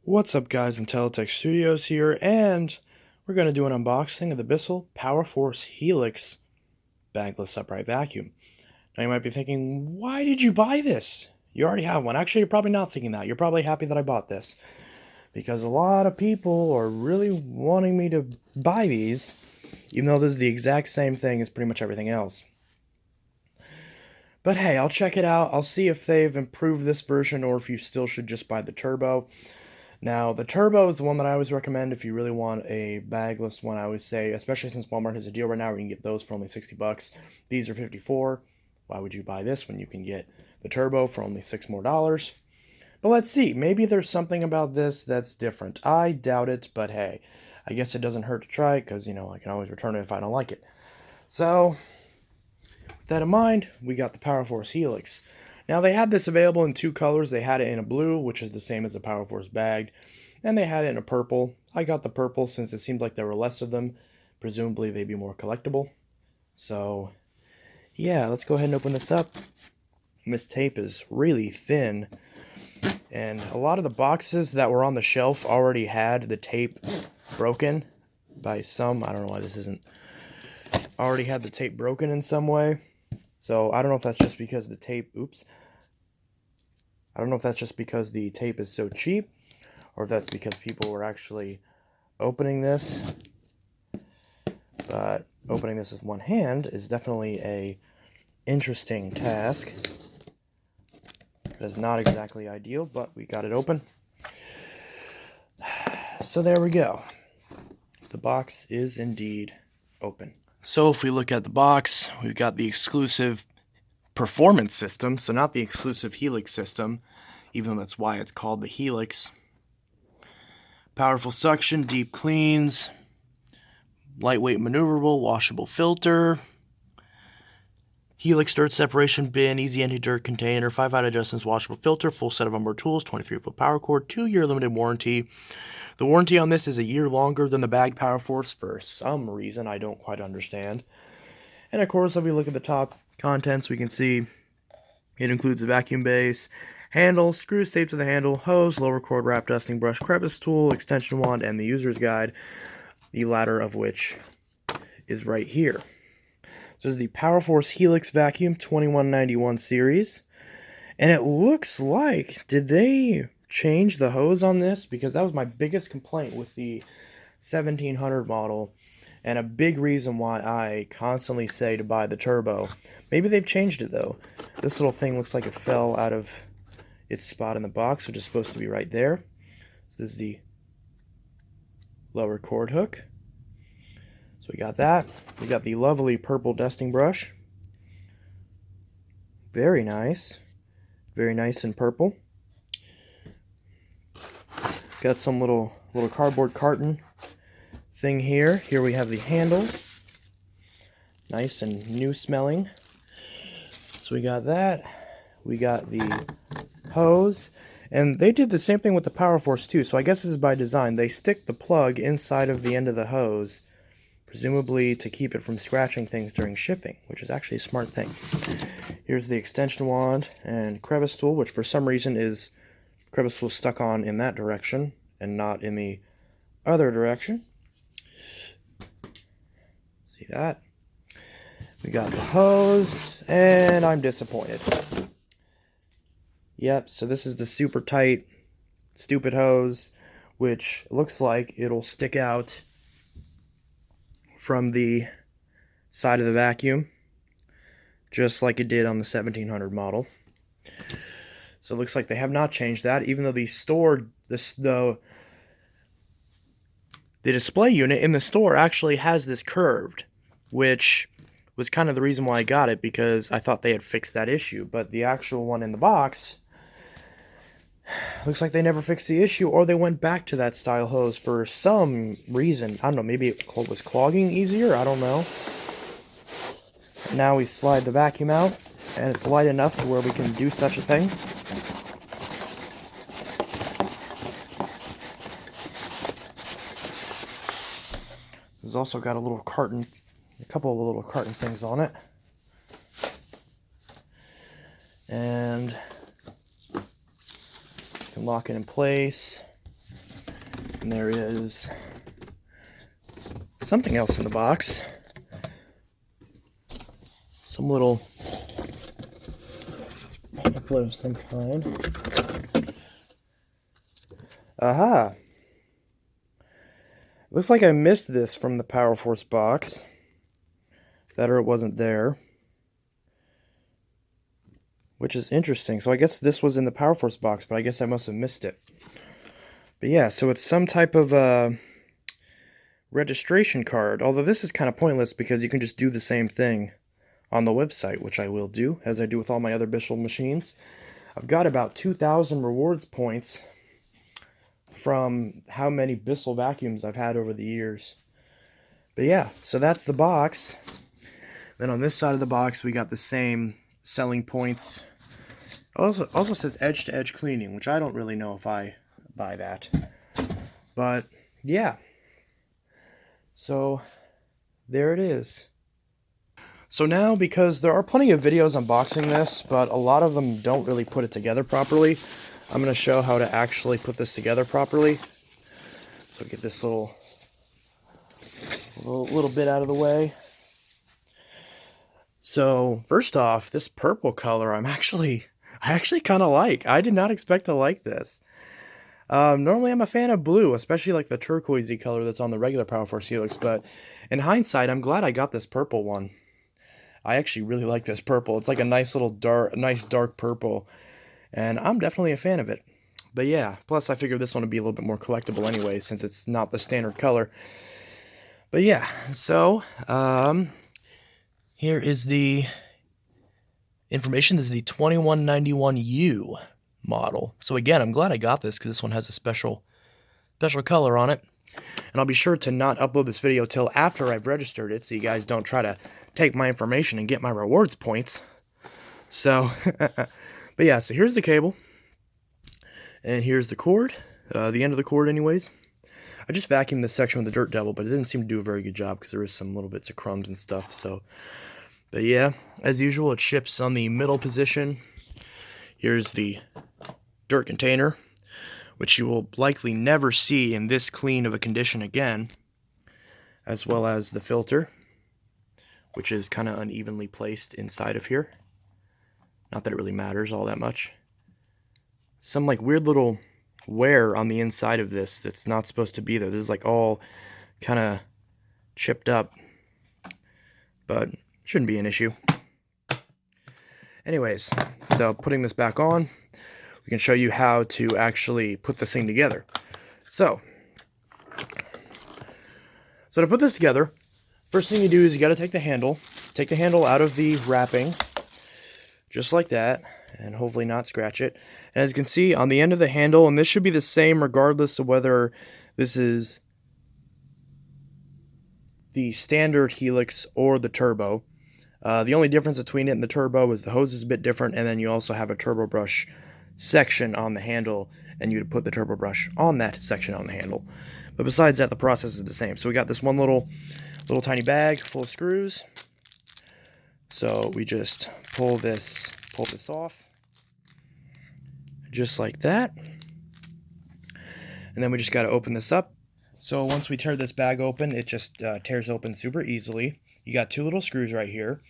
What's up guys, Untitled Studios here, and we're going to do an unboxing of the Bissell PowerForce Helix bagless upright vacuum. Now you might be thinking, why did you buy this? You already have one. Actually, you're probably not thinking that. You're probably happy that I bought this. Because a lot of people are really wanting me to buy these, even though this is the exact same thing as pretty much everything else. But hey, I'll check it out. I'll see if they've improved this version or if you still should just buy the Turbo. Now, the Turbo is the one that I always recommend if you really want a bagless one, I always say, especially since Walmart has a deal right now where you can get those for only 60 bucks. These are 54. Why would you buy this when you can get the Turbo for only $6 more? But let's see, maybe there's something about this that's different. I doubt it, but hey, I guess it doesn't hurt to try because, I can always return it if I don't like it. So, with that in mind, we got the PowerForce Helix. Now, they had this available in two colors. They had it in a blue, which is the same as the PowerForce bagged, and they had it in a purple. I got the purple since it seemed like there were less of them. Presumably, they'd be more collectible. So, yeah, let's go ahead and open this up. This tape is really thin, and a lot of the boxes that were on the shelf already had the tape broken by some. I don't know why this isn't. Already had the tape broken in some way. So I don't know if that's just because the tape, I don't know if that's just because the tape is so cheap, or if that's because people were actually opening this. But opening this with one hand is definitely a interesting task. It is not exactly ideal, but we got it open. So there we go. The box is indeed open. So if we look at the box, we've got the exclusive performance system, so not the exclusive Helix system, even though that's why it's called the Helix. Powerful suction, deep cleans, lightweight maneuverable, washable filter, Helix dirt separation bin, easy anti-dirt container, 5-out adjustments, washable filter, full set of onboard tools, 23-foot power cord, 2-year limited warranty. The warranty on this is a year longer than the bagged PowerForce for some reason I don't quite understand. And of course, if we look at the top contents, we can see it includes a vacuum base, handle, screws taped to the handle, hose, lower cord wrap, dusting brush, crevice tool, extension wand, and the user's guide, the latter of which is right here. This is the PowerForce Helix Vacuum 2191 series, and it looks like, did they change the hose on this? Because that was my biggest complaint with the 1700 model, and a big reason why I constantly say to buy the Turbo. Maybe they've changed it though. This little thing looks like it fell out of its spot in the box, which is supposed to be right there. So this is the lower cord hook. So we got that. We got the lovely purple dusting brush. Very nice. Very nice and purple. Got some little cardboard carton thing here. Here we have the handle. Nice and new smelling. So we got that. We got the hose. And they did the same thing with the PowerForce too. So I guess this is by design. They stick the plug inside of the end of the hose, presumably to keep it from scratching things during shipping, which is actually a smart thing. Here's the extension wand and crevice tool, which for some reason is crevice tool stuck on in that direction and not in the other direction. See that? We got the hose, and I'm disappointed. Yep, so this is the super tight, stupid hose, which looks like it'll stick out from the side of the vacuum, just like it did on the 1700 model. So it looks like they have not changed that, even though the display unit in the store actually has this curved, which was kind of the reason why I got it, because I thought they had fixed that issue. But the actual one in the box looks like they never fixed the issue, or they went back to that style hose for some reason. I don't know, maybe it was clogging easier, I don't know. Now we slide the vacuum out, and it's light enough to where we can do such a thing. It's also got a little carton, a couple of little carton things on it. And can lock it in place. And there is something else in the box. Some little pamphlet of some kind. Aha! Looks like I missed this from the PowerForce box. That or it wasn't there. Which is interesting. So I guess this was in the PowerForce box, but I guess I must have missed it. But yeah, so it's some type of registration card. Although this is kind of pointless because you can just do the same thing on the website, which I will do, as I do with all my other Bissell machines. I've got about 2,000 rewards points from how many Bissell vacuums I've had over the years. But yeah, so that's the box. Then on this side of the box, we got the same selling points. Also says edge-to-edge cleaning, which I don't really know if I buy that. But yeah. So there it is. So now, because there are plenty of videos unboxing this, but a lot of them don't really put it together properly, I'm going to show how to actually put this together properly. So get this little bit out of the way. So first off, this purple color I actually kind of like. I did not expect to like this. Normally I'm a fan of blue, especially like the turquoisey color that's on the regular PowerForce Helix, but in hindsight, I'm glad I got this purple one. I actually really like this purple. It's like a nice little dark purple, and I'm definitely a fan of it. But yeah, plus I figured this one would be a little bit more collectible anyway, since it's not the standard color. But yeah, so here is the information. This is the 2191U model. So again, I'm glad I got this because this one has a special color on it. And I'll be sure to not upload this video till after I've registered it, so you guys don't try to take my information and get my rewards points. So, but yeah, so here's the cable. And here's the cord, the end of the cord anyways. I just vacuumed this section with the Dirt Devil, but it didn't seem to do a very good job because there is some little bits of crumbs and stuff. So, but yeah, as usual, it ships on the middle position. Here's the dirt container, which you will likely never see in this clean of a condition again, as well as the filter, which is kind of unevenly placed inside of here. Not that it really matters all that much. Some like weird little wear on the inside of this that's not supposed to be there. This is like all kind of chipped up, but shouldn't be an issue. Anyways, so putting this back on, we can show you how to actually put this thing together. So to put this together, first thing you do is you got to take the handle out of the wrapping, just like that, and hopefully not scratch it. And as you can see on the end of the handle, and this should be the same regardless of whether this is the standard Helix or the turbo. The only difference between it and the turbo is the hose is a bit different, and then you also have a turbo brush section on the handle, and you would put the turbo brush on that section on the handle. But besides that, the process is the same. So we got this one little tiny bag full of screws. So we just pull this off, just like that. And then we just got to open this up. So once we tear this bag open, it just tears open super easily. You got two little screws right here.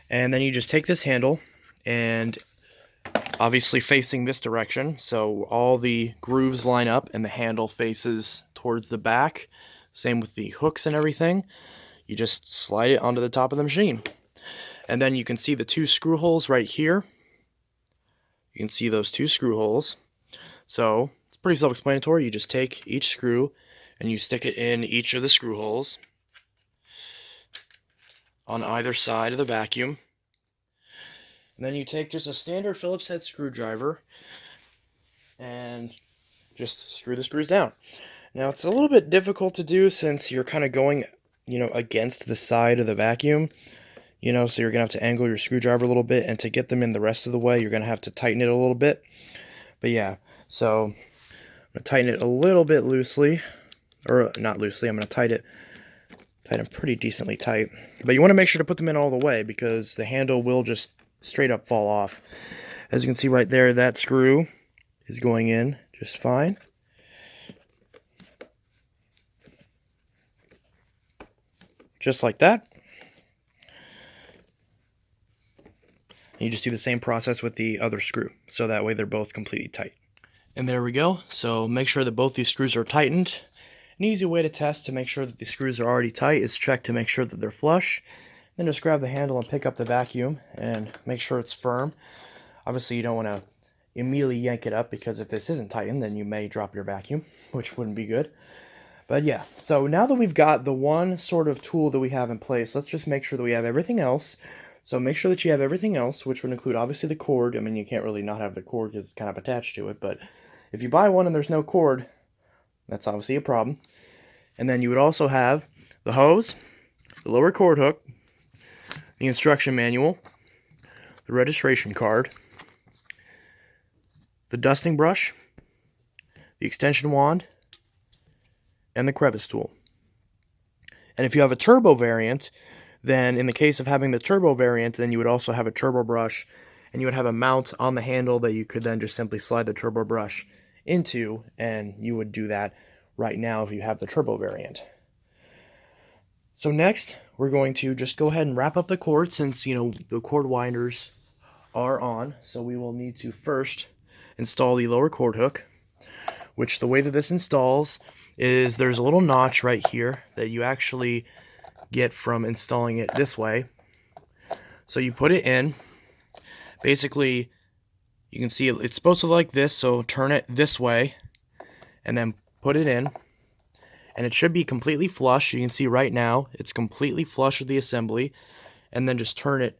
And then you just take this handle, and obviously facing this direction, so all the grooves line up and the handle faces towards the back. Same with the hooks and everything. You just slide it onto the top of the machine. And then you can see the two screw holes right here. You can see those two screw holes. So it's pretty self-explanatory. You just take each screw and you stick it in each of the screw holes on either side of the vacuum. And then you take just a standard Phillips head screwdriver and just screw the screws down. Now it's a little bit difficult to do since you're kind of going, against the side of the vacuum. So you're going to have to angle your screwdriver a little bit, and to get them in the rest of the way, you're going to have to tighten it a little bit. But yeah, so I'm going to tighten it a little bit loosely, or not loosely, I'm going to tighten pretty decently tight. But you want to make sure to put them in all the way, because the handle will just straight up fall off. As you can see right there, that screw is going in just fine. just like that. You just do the same process with the other screw, so that way they're both completely tight. And there we go. So make sure that both these screws are tightened. An easy way to test to make sure that the screws are already tight is check to make sure that they're flush. Then just grab the handle and pick up the vacuum and make sure it's firm. Obviously you don't want to immediately yank it up, because if this isn't tightened then you may drop your vacuum, which wouldn't be good. But yeah, so now that we've got the one sort of tool that we have in place, let's just make sure that we have everything else. So make sure that you have everything else, which would include obviously the cord. I mean, you can't really not have the cord because it's kind of attached to it, but if you buy one and there's no cord, that's obviously a problem. And then you would also have the hose, the lower cord hook, the instruction manual, the registration card, the dusting brush, the extension wand, and the crevice tool. And if you have a turbo variant, then in the case of having the turbo variant, then you would also have a turbo brush, and you would have a mount on the handle that you could then just simply slide the turbo brush into, and you would do that right now if you have the turbo variant. So next, we're going to just go ahead and wrap up the cord, since, you know, the cord winders are on. So we will need to first install the lower cord hook, which the way that this installs is there's a little notch right here that you actually get from installing it this way. So you put it in. Basically, you can see it's supposed to look like this, so turn it this way and then put it in, and it should be completely flush. You can see right now it's completely flush with the assembly, and then just turn it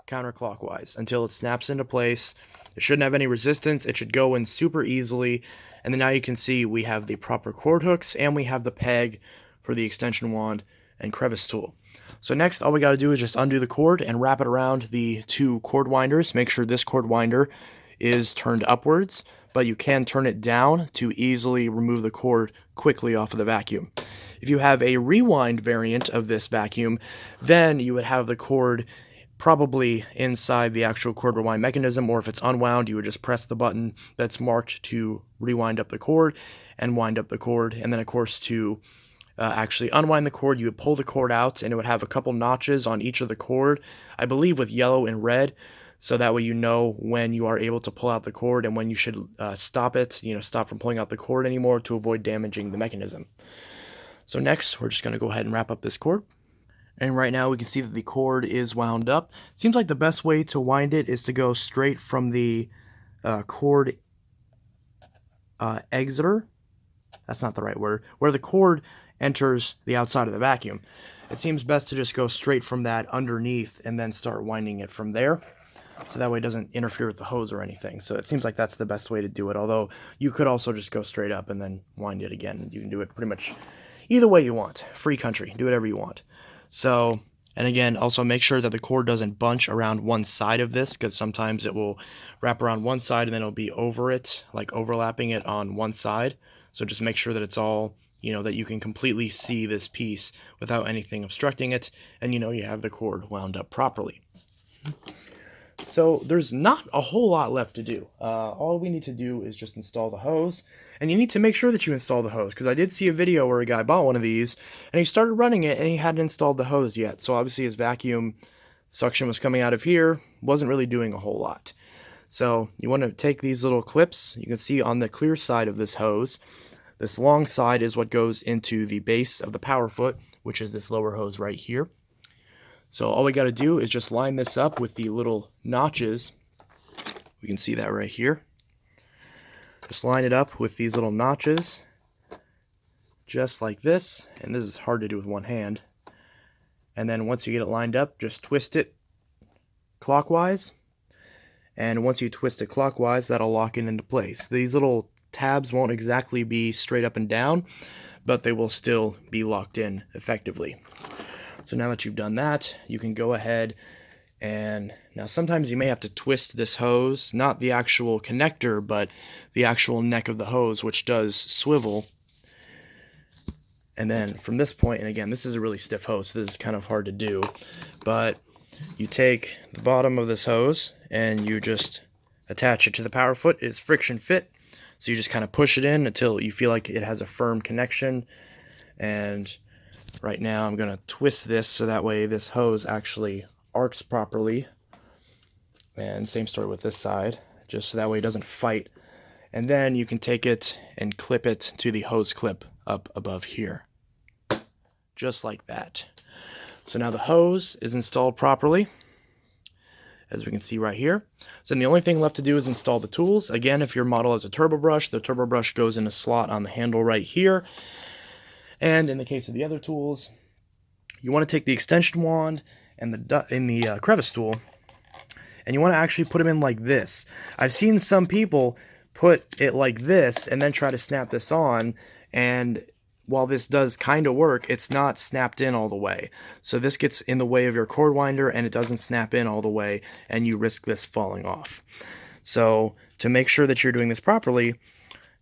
counterclockwise until it snaps into place. It shouldn't have any resistance. It should go in super easily. And then now you can see we have the proper cord hooks, and we have the peg for the extension wand and crevice tool. So next, all we got to do is just undo the cord and wrap it around the two cord winders. Make sure this cord winder is turned upwards, but you can turn it down to easily remove the cord quickly off of the vacuum. If you have a rewind variant of this vacuum, then you would have the cord probably inside the actual cord rewind mechanism, or if it's unwound, you would just press the button that's marked to rewind up the cord and wind up the cord. And then of course to actually unwind the cord, you would pull the cord out, and it would have a couple notches on each of the cord, I believe with yellow and red, so that way you know when you are able to pull out the cord and when you should stop it, stop from pulling out the cord anymore to avoid damaging the mechanism. So next, we're just going to go ahead and wrap up this cord. And right now we can see that the cord is wound up. It seems like the best way to wind it is to go straight from the cord exiter. That's not the right word. Where the cord enters the outside of the vacuum. It seems best to just go straight from that underneath and then start winding it from there. So that way it doesn't interfere with the hose or anything. So it seems like that's the best way to do it. Although you could also just go straight up and then wind it again. You can do it pretty much either way you want. Free country. Do whatever you want. So, and again, also make sure that the cord doesn't bunch around one side of this, because sometimes it will wrap around one side and then it'll be over it, like overlapping it on one side. So just make sure that it's all, that you can completely see this piece without anything obstructing it, and you have the cord wound up properly. So there's not a whole lot left to do. All we need to do is just install the hose, and you need to make sure that you install the hose, because I did see a video where a guy bought one of these and he started running it and he hadn't installed the hose yet. So obviously his vacuum suction was coming out of here, wasn't really doing a whole lot. So you want to take these little clips. You can see on the clear side of this hose, this long side is what goes into the base of the power foot, which is this lower hose right here. So all we got to do is just line this up with the little notches. We can see that right here. Just line it up with these little notches, just like this. And this is hard to do with one hand. And then once you get it lined up, just twist it clockwise. And once you twist it clockwise, that'll lock it into place. These little tabs won't exactly be straight up and down, but they will still be locked in effectively. So now that you've done that, you can go ahead and now sometimes you may have to twist this hose, not the actual connector, but the actual neck of the hose, which does swivel. And then from this point, and again, this is a really stiff hose, so this is kind of hard to do, but you take the bottom of this hose and you just attach it to the power foot. It's friction fit, so you just kind of push it in until you feel like it has a firm connection, and Right now I'm going to twist this so that way this hose actually arcs properly. And same story with this side, just so that way it doesn't fight. And then you can take it and clip it to the hose clip up above here. Just like that. So now the hose is installed properly, as we can see right here. So then the only thing left to do is install the tools. Again, if your model has a turbo brush, the turbo brush goes in a slot on the handle right here. And in the case of the other tools, you want to take the extension wand and the crevice tool, and you want to actually put them in like this. I've seen some people put it like this and then try to snap this on, and while this does kind of work, it's not snapped in all the way. So this gets in the way of your cord winder and it doesn't snap in all the way, and you risk this falling off. So to make sure that you're doing this properly,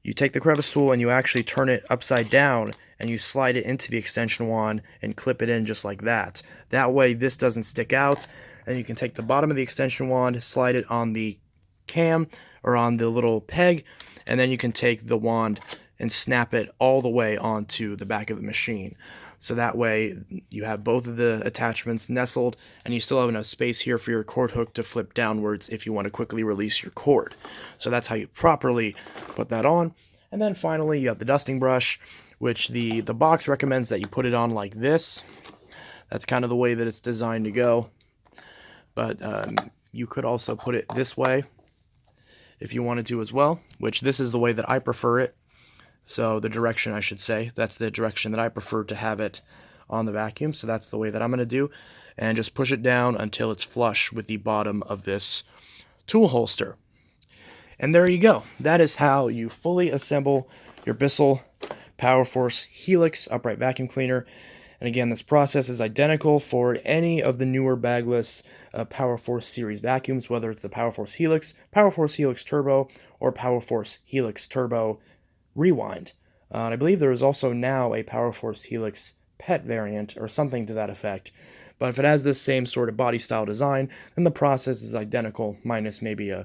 you take the crevice tool and you actually turn it upside down and you slide it into the extension wand and clip it in just like that. That way this doesn't stick out, and you can take the bottom of the extension wand, slide it on the cam or on the little peg, and then you can take the wand and snap it all the way onto the back of the machine. So that way you have both of the attachments nestled, and you still have enough space here for your cord hook to flip downwards if you want to quickly release your cord. So that's how you properly put that on. And then finally you have the dusting brush, which the box recommends that you put it on like this. That's kind of the way that it's designed to go. But you could also put it this way if you wanted to as well, which this is the way that I prefer it. So the direction, I should say, that's the direction that I prefer to have it on the vacuum. So that's the way that I'm going to do. And just push it down until it's flush with the bottom of this tool holster. And there you go. That is how you fully assemble your Bissell PowerForce Helix upright vacuum cleaner. And again, this process is identical for any of the newer bagless PowerForce series vacuums, whether it's the PowerForce Helix Turbo, or PowerForce Helix Turbo Rewind. And I believe there is also now a PowerForce Helix Pet variant or something to that effect. But if it has this same sort of body style design, then the process is identical, minus maybe a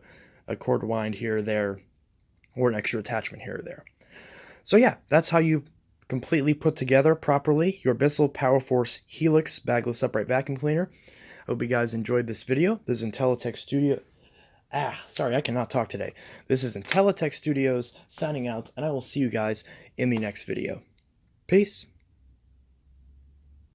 cord wind here or there, or an extra attachment here or there. So yeah, that's how you completely put together properly your Bissell PowerForce Helix bagless upright vacuum cleaner. I hope you guys enjoyed this video. This is IntelliTech Studio. Sorry, I cannot talk today. This is IntelliTech Studios signing out, and I will see you guys in the next video. Peace.